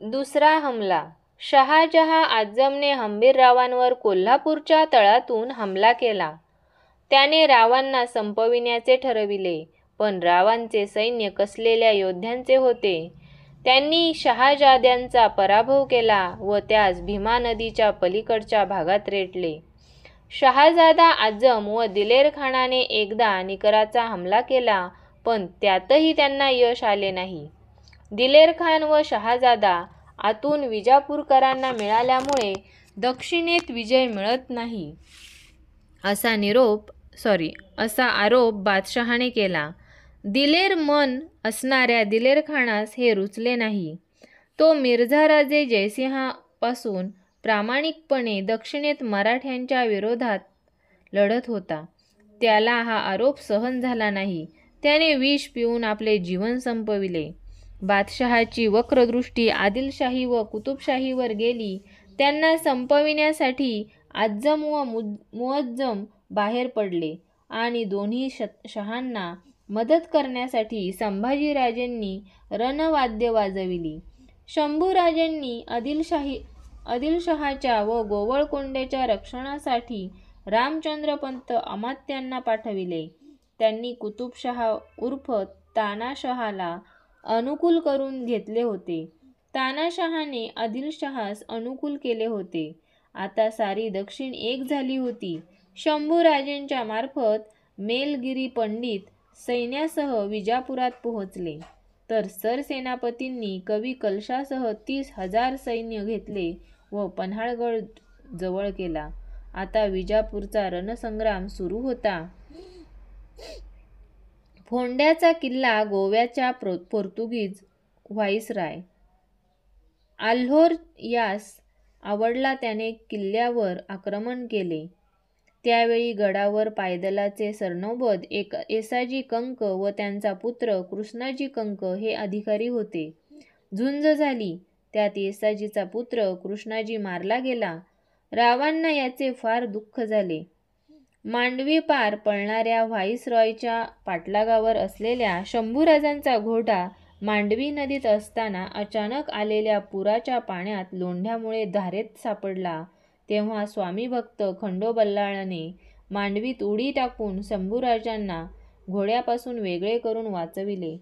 दुसरा हमला. शहाजहा आझमने हंबीररावांवर कोल्हापूरच्या तळातून हमला केला. त्याने रावांना संपविण्याचे ठरविले, पण रावांचे सैन्य कसलेल्या योद्ध्यांचे होते. त्यांनी शहाजाद्यांचा पराभव केला व त्यास भीमा नदीच्या पलीकडच्या भागात रेटले. शहाजादा आझम व दिलेर खानाने एकदा निकराचा हमला केला, पण त्यातही त्यांना यश आले नाही. दिलेर खान व शहाजादा आतून विजापूरकरांना मिळाल्यामुळे दक्षिणेत विजय मिळत नाही, असा आरोप बादशहाने केला. दिलेर मन असणाऱ्या दिलेर खानास हे रुचले नाही. तो मिर्झा राजे जयसिंहापासून प्रामाणिकपणे दक्षिणेत मराठ्यांच्या विरोधात लढत होता. त्याला हा आरोप सहन झाला नाही. त्याने विष पिऊन आपले जीवन संपविले. बादशहाची वक्रदृष्टी आदिलशाही व कुतुबशाहीवर गेली. त्यांना संपविण्यासाठी आझम व मुअज्जम बाहेर पडले आणि दोन्ही शहांना मदत करण्यासाठी संभाजीराजेंनी रणवाद्य वाजविली. शंभूराजेंनी आदिलशहाच्या व गोवळकोंड्याच्या रक्षणासाठी रामचंद्रपंत अमात्यांना पाठविले. त्यांनी कुतुबशहा उर्फ तानाशहाला अनुकूल करून घेतले होते. तानाशहाने आदिलशहास अनुकूल केले होते. आता सारी दक्षिण एक झाली होती. शंभूराजेंच्या मार्फत मेलगिरी पंडित सैन्यासह विजापुरात पोहोचले, तर सरसेनापतींनी कवी कलशासह 30,000 सैन्य घेतले व पन्हाळगड जवळ केला. आता विजापूरचा रणसंग्राम सुरू होता. फोंड्याचा किल्ला गोव्याच्या पोर्तुगीज व्हाईसराय आल्होर यास आवडला. त्याने किल्ल्यावर आक्रमण केले. त्यावेळी गडावर पायदलाचे सरनौबत येसाजी कंक व त्यांचा पुत्र कृष्णाजी कंक हे अधिकारी होते. झुंज झाली. त्यात येसाजीचा पुत्र कृष्णाजी मारला गेला. रावांना याचे फार दुःख झाले. मांडवी पार पळणाऱ्या व्हाईसरॉयच्या पाठलागावर असलेल्या शंभूराजांचा घोडा मांडवी नदीत असताना अचानक आलेल्या पुराच्या पाण्यात लोंढ्यामुळे धारेत सापडला. तेव्हा स्वामीभक्त खंडोबल्लाळाने मांडवीत उडी टाकून शंभूराजांना घोड्यापासून वेगळे करून वाचविले.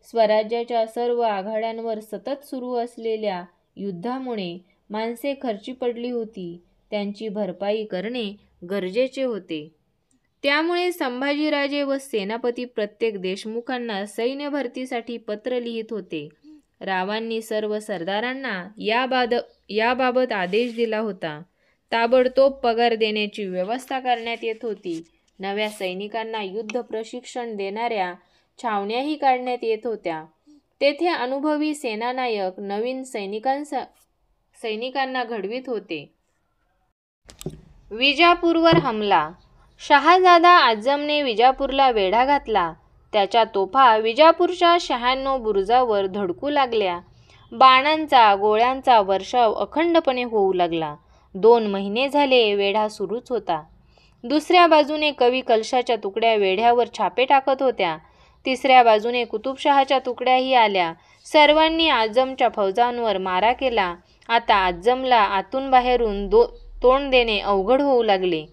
स्वराज्याच्या सर्व आघाड्यांवर सतत सुरू असलेल्या युद्धामुळे माणसे खर्ची पडली होती. त्यांची भरपाई करणे गरजेचे होते. त्यामुळे संभाजीराजे व सेनापती प्रत्येक देशमुखांना सैन्य भरतीसाठी पत्र लिहित होते. रावांनी सर्व सरदारांना याबाबत आदेश दिला होता. ताबडतोब पगार देण्याची व्यवस्था करण्यात येत होती. नव्या सैनिकांना युद्ध प्रशिक्षण देणाऱ्या छावण्याही काढण्यात येत होत्या. तेथे अनुभवी सेनानायक नवीन सैनिकांना घडवित होते. विजापूरवर हमला. शहाजादा आझमने विजापूरला वेढा घातला. त्याच्या तोफा विजापूरच्या 96 बुरुजावर धडकू लागल्या. बाणांचा गोळ्यांचा वर्षाव अखंडपणे होऊ लागला. 2 महिने झाले वेढा सुरूच होता. दुसऱ्या बाजूने कवी कलशाच्या तुकड्या वेढ्यावर छापे टाकत होत्या. तिसऱ्या बाजूने कुतुबशहाच्या तुकड्याही आल्या. सर्वांनी आझमच्या फौजांवर मारा केला. आता आझमला आतून बाहेरून तोंड देणे अवघड होऊ लागले.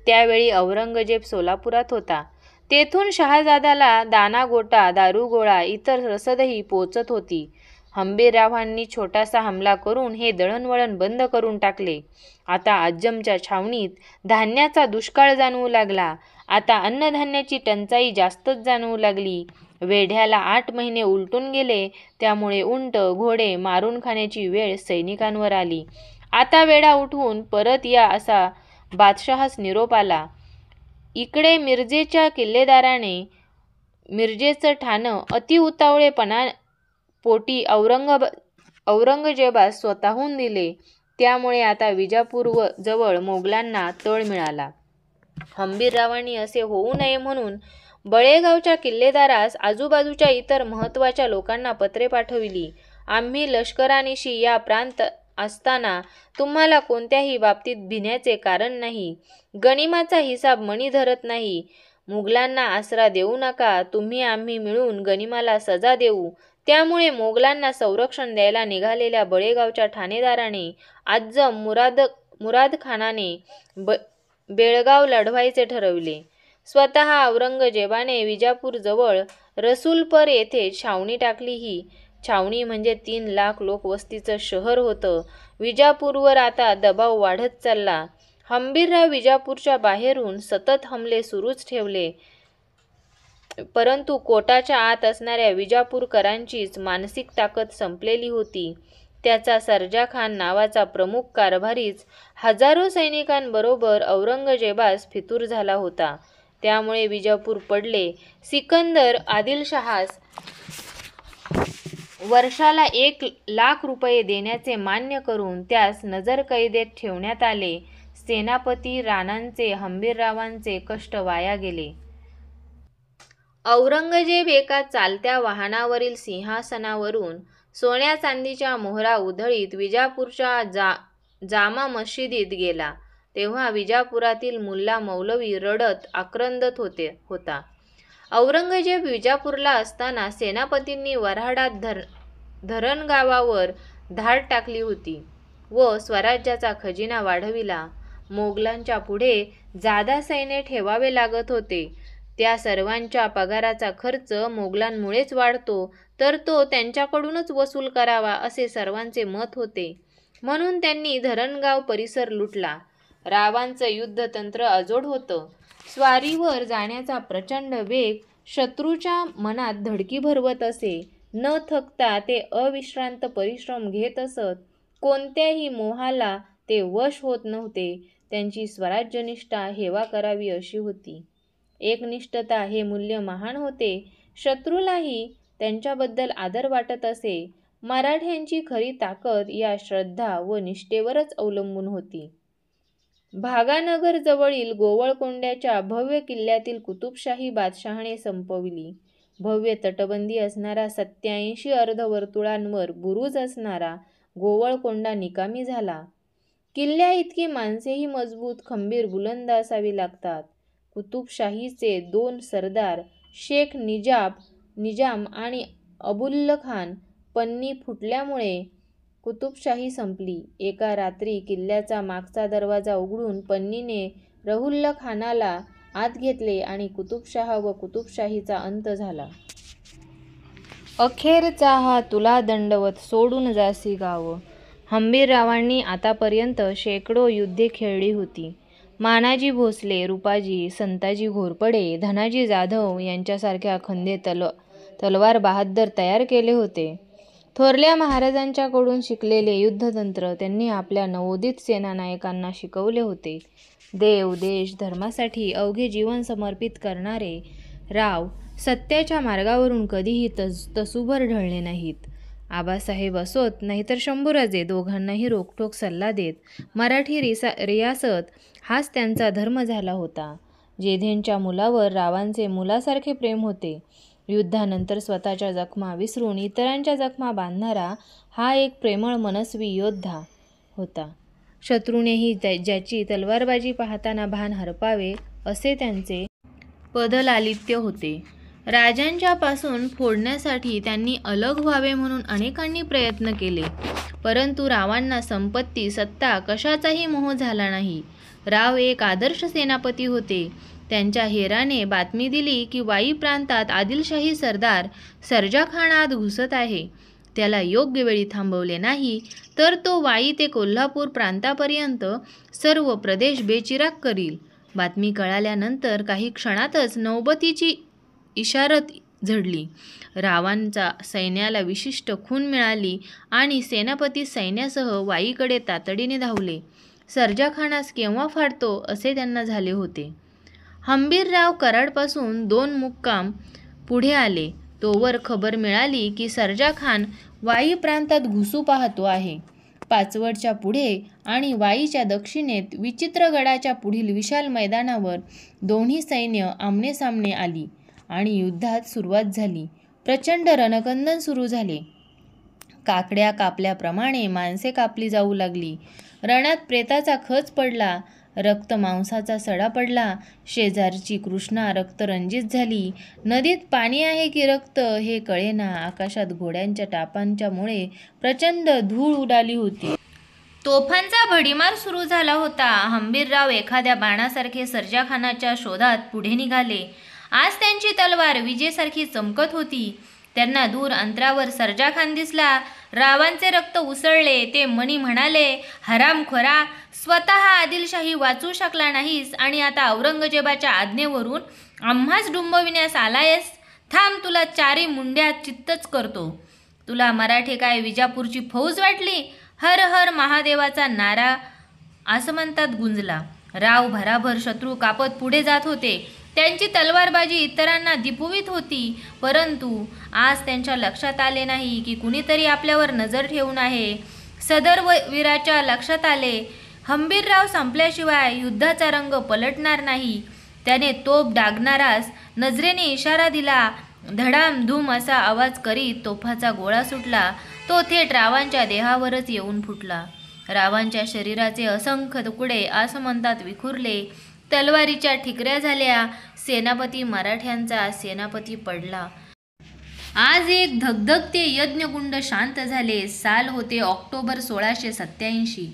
त्यावेळी औरंगजेब सोलापुरात होता. तेथून शहाजादाला दानागोटा, दारुगोळा, इतर रसदही पोचत होती. हंबीररावांनी छोटासा हमला करून हे दळणवळण बंद करून टाकले. आता आझमच्या छावणीत धान्याचा दुष्काळ जाणवू लागला. आता अन्नधान्याची टंचाई जास्तच जाणवू लागली. वेढ्याला 8 महिने उलटून गेले. त्यामुळे उंट, घोडे मारून खाण्याची वेळ सैनिकांवर आली. आता वेढा उठवून परत या असा बादशहास निरोप आला. इकडे मिरजेच्या किल्लेदाराने मिरजेचं ठाणं अतिउतावळेपणा पोटी औरंगजेबास स्वतःहून दिले. त्यामुळे आता विजापूर जवळ मोगलांना तळ मिळाला. हंबीररावांनी असे होऊ नये म्हणून बळेगावच्या किल्लेदारास आजूबाजूच्या इतर महत्त्वाच्या लोकांना पत्रे पाठविली. आम्ही लष्करानिशी या प्रांत असताना तुम्हाला कोणत्याही बाबतीत भिण्याचे कारण नाही. गनिमाचा हिसाब मणी धरत नाही. मुघलांना आसरा देऊ नका. तुम्ही आम्ही मिळून गनिमाला सजा देऊ. त्यामुळे मोगलांना संरक्षण द्यायला निघालेल्या बळेगावच्या ठाणेदाराने आज्जम मुरादखानाने बेळगाव लढवायचे ठरविले. स्वतः औरंगजेबाने विजापूरजवळ रसूलपर येथे छावणी टाकली. ही छावणी म्हणजे 3 लाख लोकवस्तीचं शहर होतं. विजापूरवर आता दबाव वाढत चालला. हंबीरराव विजापूरच्या बाहेरून सतत हमले सुरूच ठेवले, परंतु कोटाच्या आत असणाऱ्या विजापूरकरांचीच मानसिक ताकद संपलेली होती. त्याचा सर्जाखान नावाचा प्रमुख कारभारीच हजारो सैनिकांबरोबर औरंगजेबास फितूर झाला होता. त्यामुळे विजापूर पडले. सिकंदर आदिलशहास वर्षाला 1 लाख रुपये देण्याचे मान्य करून त्यास नजरकैदेत ठेवण्यात आले. सेनापती राणांचे, हंबीररावांचे कष्ट वाया गेले. औरंगजेब एका चालत्या वाहनावरील सिंहासनावरून सोन्या चांदीच्या मोहरा उधळीत विजापूरच्या जामा मशिदीत गेला. तेव्हा विजापुरातील मुल्ला मौलवी रडत आक्रंदत होता. औरंगजेब विजापूरला असताना सेनापतींनी वऱ्हाडात धरणगावावर धाड टाकली होती व स्वराज्याचा खजिना वाढविला. मोगलांच्या पुढे जादा सैन्य ठेवावे लागत होते. त्या सर्वांच्या पगाराचा खर्च मोगलांमुळेच वाढतो, तर तो त्यांच्याकडूनच वसूल करावा असे सर्वांचे मत होते. म्हणून त्यांनी धरणगाव परिसर लुटला. रावांचं युद्धतंत्र अजोड होतं. स्वारीवर जाण्याचा प्रचंड वेग शत्रूच्या मनात धडकी भरवत असे. न थकता ते अविश्रांत परिश्रम घेत असत. कोणत्याही मोहाला ते वश होत नव्हते. त्यांची स्वराज्यनिष्ठा हेवा करावी अशी होती. एकनिष्ठता हे मूल्य महान होते. शत्रूलाही त्यांच्याबद्दल आदर वाटत असे. मराठ्यांची खरी ताकद या श्रद्धा व निष्ठेवरच अवलंबून होती. भागानगर जवळील गोवळकोंड्याच्या भव्य किल्ल्यातील कुतुबशाही बादशहाने संपविली. भव्य तटबंदी असणारा 87 अर्धवर्तुळांवर बुरुज असणारा गोवळकोंडा निकामी झाला. किल्ल्याइतकी माणसेही मजबूत, खंबीर, बुलंद असावी लागतात. कुतुबशाहीचे 2 सरदार शेख निजाम आणि अबुल्लखान पन्नी फुटल्यामुळे कुतुबशाही संपली. एका रात्री किल्ल्याचा मागचा दरवाजा उघडून पन्नीने रहुल्लखानाला आत घेतले आणि कुतुबशाह व कुतुबशाहीचा अंत झाला. अखेरचा हा तुला दंडवत, सोडून जासी गाव. हंबीररावांनी आतापर्यंत शेकडो युद्धे खेळली होती. मानाजी भोसले, रूपाजी, संताजी घोरपडे, धनाजी जाधव यांच्यासारख्या खंदे तलवार बहाद्दर तयार केले होते. थोरल्या महाराजांच्याकडून शिकलेले युद्धतंत्र त्यांनी आपल्या नवोदित सेनानायकांना शिकवले होते. देव, देश, धर्मासाठी अवघे जीवन समर्पित करणारे राव सत्याच्या मार्गावरून कधीही तसूभर ढळले नाहीत. आबासाहेब असोत नाहीतर शंभूराजे, दोघांनाही रोखठोक सल्ला देत मराठी रियासत हाच त्यांचा धर्म झाला होता. जेधेंच्या मुलावर रावांचे मुलासारखे प्रेम होते. युद्धानंतर स्वतःच्या जखमा विसरून इतरांच्या जखमा बांधणारा हा एक प्रेमळ मनस्वी योद्धा होता. शत्रूनेही ज्याची तलवारबाजी पाहताना भान हरपावे असे त्यांचे पदलालित्य होते. राजांच्यापासून फोडण्यासाठी त्यांनी अलग व्हावे म्हणून अनेकांनी प्रयत्न केले, परंतु रावांना संपत्ती, सत्ता कशाचाही मोह झाला नाही. राव एक आदर्श सेनापती होते. त्यांच्या हेराने बातमी दिली की वाई प्रांतात आदिलशाही सरदार सर्जाखान आत घुसत आहे. त्याला योग्य वेळी थांबवले नाही तर तो वाई ते कोल्हापूर प्रांतापर्यंत सर्व प्रदेश बेचिराग करील. बातमी कळाल्यानंतर काही क्षणातच नौबतीची इशारत झडली. रावांचा सैन्याला विशिष्ट खून मिळाली आणि सेनापती सैन्यासह वाईकडे तातडीने धावले. सर्जाखानास केव्हा फाडतो असे त्यांना झाले होते. हंबीरराव कराडपासून 2 मुक्काम पुढे आले तोवर खबर मिळाली की सर्जाखान वाई प्रांतात घुसू पाहतो आहे. पाचवडच्या पुढे आणि वाईच्या दक्षिणेत विचित्रगडाच्या पुढील विशाल मैदानावर दोन्ही सैन्य आमनेसामने आली आणि युद्धात सुरुवात झाली. प्रचंड रणकंदन सुरू झाले. काकड्या कापल्याप्रमाणे माणसे कापली जाऊ लागली. रणात प्रेताचा खच पडला रक्त मांसाचा सडा पडला. शेजारची कृष्णा रक्तरंजित झाली. नदीत पाणी आहे की रक्त हे कळेना. आकाशात घोड्यांच्या टापांच्यामुळे प्रचंड धूळ उडाली होती. तोफांचा भडीमार सुरू झाला होता. हंबीरराव एखाद्या बाणासारखे सर्जाखानाच्या शोधात पुढे निघाले. आज त्यांची तलवार विजेसारखी चमकत होती. त्यांना दूर अंतरावर सर्जाखान दिसला. रावांचे रक्त उसळले. ते मणी म्हणाले, हरामखोरा, स्वतः आदिलशाही वाचू शकला नाहीस आणि आता औरंगजेबाच्या आज्ञेवरून आम्हाच डुंबविण्यास आलायस. थांब, तुला चारी मुंड्यात चित्तच करतो. तुला मराठे काय विजापूरची फौज वाटली? हर हर महादेवाचा नारा आसमंतात गुंजला. राव भराभर शत्रू कापत पुढे जात होते. त्यांची तलवारबाजी इतरांना दिपवित होती. परंतु आज त्यांच्या लक्षात आले नाही की कुणीतरी आपल्यावर नजर ठेवून आहे. सदर वीराच्या लक्षात आले, हंबीरराव संपल्याशिवाय युद्धाचा रंग पलटणार नाही. त्याने तोफ डागणारास नजरेने इशारा दिला. धडामधूम असा आवाज करीत तोफाचा गोळा सुटला. तो थेट रावांच्या देहावरच येऊन फुटला. रावांच्या शरीराचे असंख्य तुकडे आसमंतात विखुरले. तलवारीच्या ठिकऱ्या झाल्या. सेनापती मराठ्यांचा सेनापती पडला. आज एक धगधगते यज्ञकुंड शांत झाले. साल होते ऑक्टोबर 1687.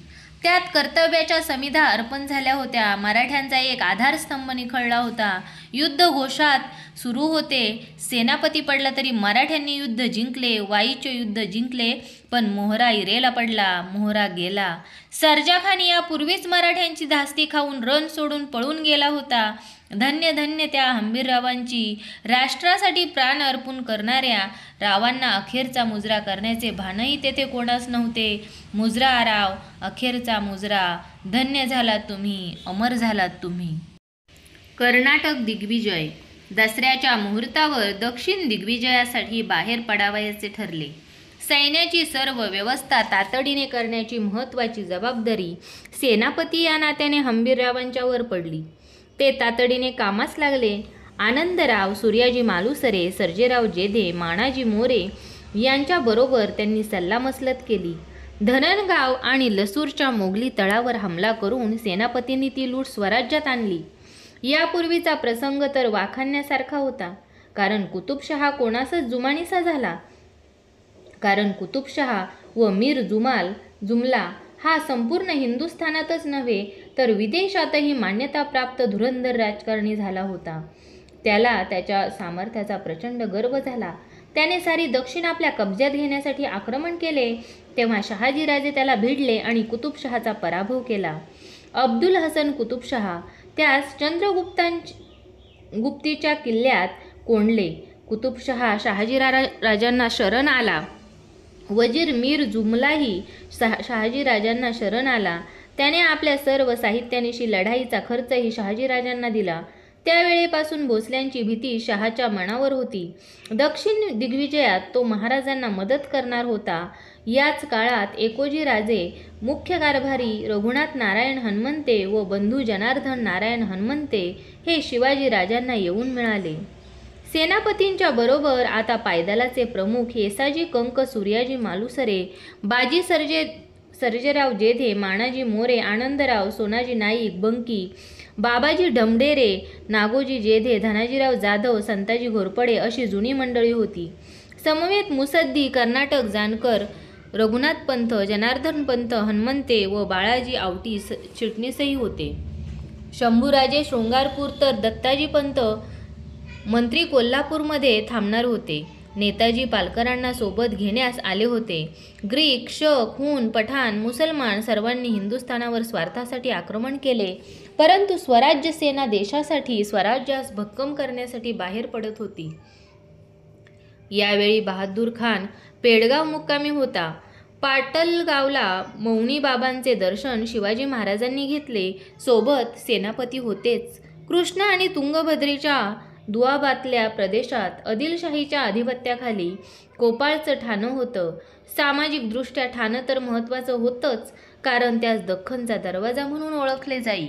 त्यात कर्तव्याच्या समिधा अर्पण झाल्या होत्या. मराठ्यांचा एक आधारस्तंभ निखळला होता. युद्ध घोषात सुरू होते. सेनापती पडला तरी मराठ्यांनी युद्ध जिंकले. वाईचे युद्ध जिंकले, पण मोहरा इरेला पडला. मोहरा गेला. सर्जाखान यापूर्वीच मराठ्यांची धास्ती खाऊन रण सोडून पळून गेला होता. धन्य धन्य त्या हंबीररावांची. राष्ट्रासाठी प्राण अर्पण करणाऱ्या रावांना अखेरचा मुजरा करण्याचे भानही तेथे कोणास नव्हते. मुजरा राव, अखेरचा मुजरा. धन्य झालात तुम्ही, अमर झालात तुम्ही. कर्नाटक दिग्विजय. दसऱ्याच्या मुहूर्तावर दक्षिण दिग्विजयासाठी बाहेर पडावयाचे ठरले. सैन्याची सर्व व्यवस्था तातडीने करण्याची महत्त्वाची जबाबदारी सेनापती या नात्याने हंबीररावांच्यावर पडली. ते तातडीने कामास लागले. आनंदराव, सूर्याजी मालुसरे, सर्जेराव जेधे, मानाजी मोरे यांच्याबरोबर त्यांनी सल्लामसलत केली. धनणगाव आणि लसूरच्या मोगली तळावर हमला करून सेनापतींनी ती लूट स्वराज्यात आणली. यापूर्वीचा प्रसंग तर वाखाणण्यासारखा होता. कारण कुतुबशहा कोणासच जुमानीसा झाला. कारण कुतुबशहा व मीर जुमला हा संपूर्ण हिंदुस्थानातच नव्हे तर विदेशातही मान्यताप्राप्त धुरंधर राजकारणी झाला होता. त्याला त्याच्या सामर्थ्याचा प्रचंड गर्व झाला. त्याने सारी दक्षिण आपल्या कब्ज्यात घेण्यासाठी आक्रमण केले. तेव्हा शहाजीराजे त्याला भिडले आणि कुतुबशहाचा पराभव केला. अब्दुल हसन कुतुबशहा त्यास चंद्रगुप्तीच्या किल्ल्यात कोंडले. कुतुबशहा शहाजीराजांना शरण आला. वजीर मीर जुमलाही शहाजीराजांना शरण आला. त्याने आपल्या सर्व साहित्यानिशी लढाईचा खर्चही शहाजीराजांना दिला. त्यावेळेपासून भोसल्यांची भीती शहाच्या मनावर होती. दक्षिण दिग्विजयात तो महाराजांना मदत करणार होता. याच काळात एकोजी राजे, मुख्य कारभारी रघुनाथ नारायण हनुमंते व बंधू जनार्दन नारायण हनुमंते हे शिवाजी राजांना येऊन मिळाले. सेनापतींच्या बरोबर आता पायदलाचे प्रमुख येसाजी कंक, सूर्याजी मालुसरे, बाजी सर्जेराव जेधे, मानाजी मोरे, आनंदराव, सोनाजी नाईक, बंकी, बाबाजी ढमढेरे, नागोजी जेधे, धनाजीराव जाधव, संताजी घोरपडे अशी जुनी मंडळी होती. समवेत मुसद्दी, कर्नाटक जानकर, रघुनाथ पंत, जनार्दन पंत, हनुमंते व बाळाजी आवटी चिटणीसही होते. शंभूराजे शृंगारपूर तर दत्ताजी पंत मंत्री कोल्हापूरमध्ये थांबणार होते. नेताजी पालकरांना सोबत घेण्यास आले होते. ग्रीक, शक, हून, पठाण, मुसलमान सर्वांनी हिंदुस्थानावर स्वार्थासाठी आक्रमण केले. परंतु स्वराज्य सेना देशासाठी, स्वराज्यास भक्कम करण्यासाठी बाहेर पडत होती. यावेळी बहादूर खान पेडगाव मुक्कामी होता. पाटलगावला मौनी बाबांचे दर्शन शिवाजी महाराजांनी घेतले. सोबत सेनापती होतेच. कृष्णा आणि तुंगभद्रेच्या दुआबातल्या प्रदेशात आदिलशाहीच्या अधिपत्याखाली कोपाळचं ठाणं होतं. सामाजिकदृष्ट्या ठाणं तर महत्त्वाचं होतंच, कारण त्यास दख्खनचा दरवाजा म्हणून ओळखले जाई.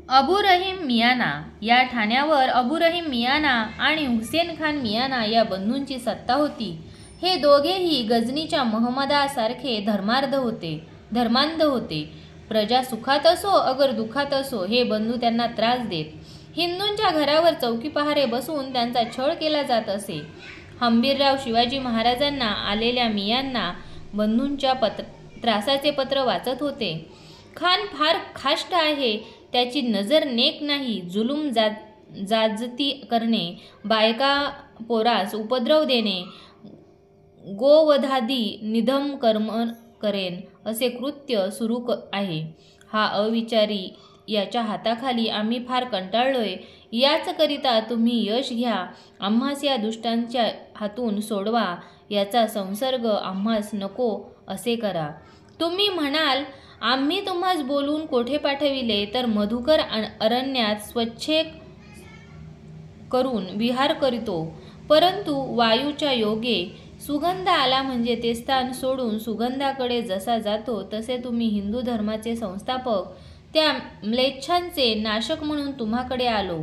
अबू रहीम मियाना या ठाण्यावर अबू रहीम मियाना आणि हुसेन खान मियाना या बंधूंची सत्ता होती. हे दोघेही गजनीच्या महमदासारखे धर्मांध होते. प्रजा सुखात असो अगर दुखात असो हे बंधू त्यांना त्रास देत. हिंदूंच्या घरावर चौकी पहारे बसून त्यांचा छळ केला जात असे. हंबीरराव शिवाजी महाराजांना आलेल्या मियांना बंधूंच्या त्रासाचे पत्र वाचत होते. खान फार खाष्ट आहे, त्याची नजर नेक नाही. जुलूम जाजती करणे, बायका पोरास उपद्रव देणे, गोवधादी निधम कर्म करेन असे कृत्य सुरू आहे. हा अविचारी याच्या हाताखाली आम्ही फार कंटाळलोय. याचकरिता तुम्ही यश घ्या, आम्हास या दुष्टांच्या हातून सोडवा. याचा संसर्ग आम्हास नको असे करा. तुम्ही म्हणाल आम्ही तुम्हास बोलून कोठे पाठविले, तर मधुकर अरण्यात स्वच्छे करून विहार करीतो. परंतु वायूच्या योगे सुगंध आला म्हणजे ते स्थान सोडून सुगंधाकडे जसा जातो, तसे तुम्ही हिंदू धर्माचे संस्थापक, त्या म्लेच्छांचे नाशक म्हणून तुम्हाकडे आलो.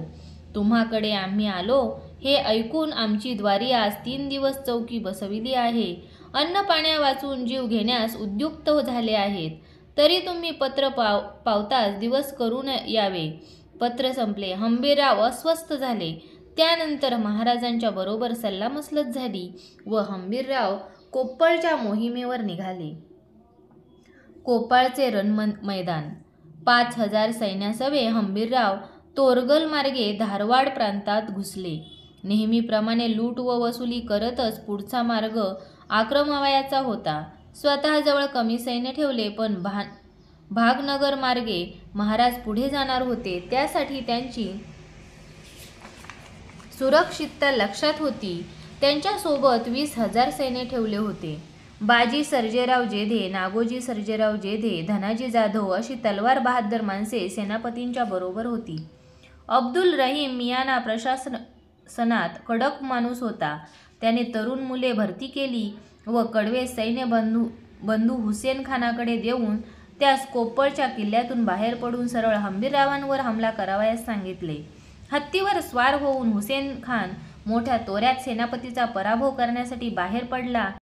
तुम्हाकडे आम्ही आलो हे ऐकून आमची द्वारी आज 3 दिवस चौकी बसविली आहे. अन्न पाण्या वाचून जीव घेण्यास उद्युक्त झाले आहेत. तरी तुम्ही पत्र पावताच दिवस करून यावे. पत्र संपले. हंबीरराव अस्वस्थ झाले. त्यानंतर महाराजांच्या बरोबर सल्लामसलत झाली व हंबीरराव कोप्पळच्या मोहिमेवर निघाले. कोप्पळचे रणमैदान. 5000 सैन्यासवे हंबीरराव तोरगल मार्गे धारवाड प्रांतात घुसले. नेहमीप्रमाणे लूट व वसुली करतच पुढचा मार्ग आक्रमावयाचा होता. स्वतःजवळ कमी सैन्य ठेवले, पण भागनगर मार्गे महाराज पुढे जाणार होते. त्यासाठी त्यांची सुरक्षितता लक्षात होती. त्यांच्यासोबत 20,000 सैन्य ठेवले होते. बाजी सर्जेराव जेधे, नागोजी सर्जेराव जेधे, धनाजी जाधव अशी तलवार बहादर माणसे सेनापतींच्या बरोबर होती. अब्दुल रहीम मियाना प्रशासनात कडक माणूस होता. त्याने तरुण मुले भरती केली व कडवे सैन्य बंधू हुसेन खानाकडे देऊन त्यास कोप्पळच्या किल्ल्यातून बाहेर पडून सरळ हंबीररावांवर हमला करावयास सांगितले. हत्तीवर स्वार होऊन हुसेन खान मोठ्या तोऱ्यात सेनापतीचा पराभव करण्यासाठी बाहेर पडला.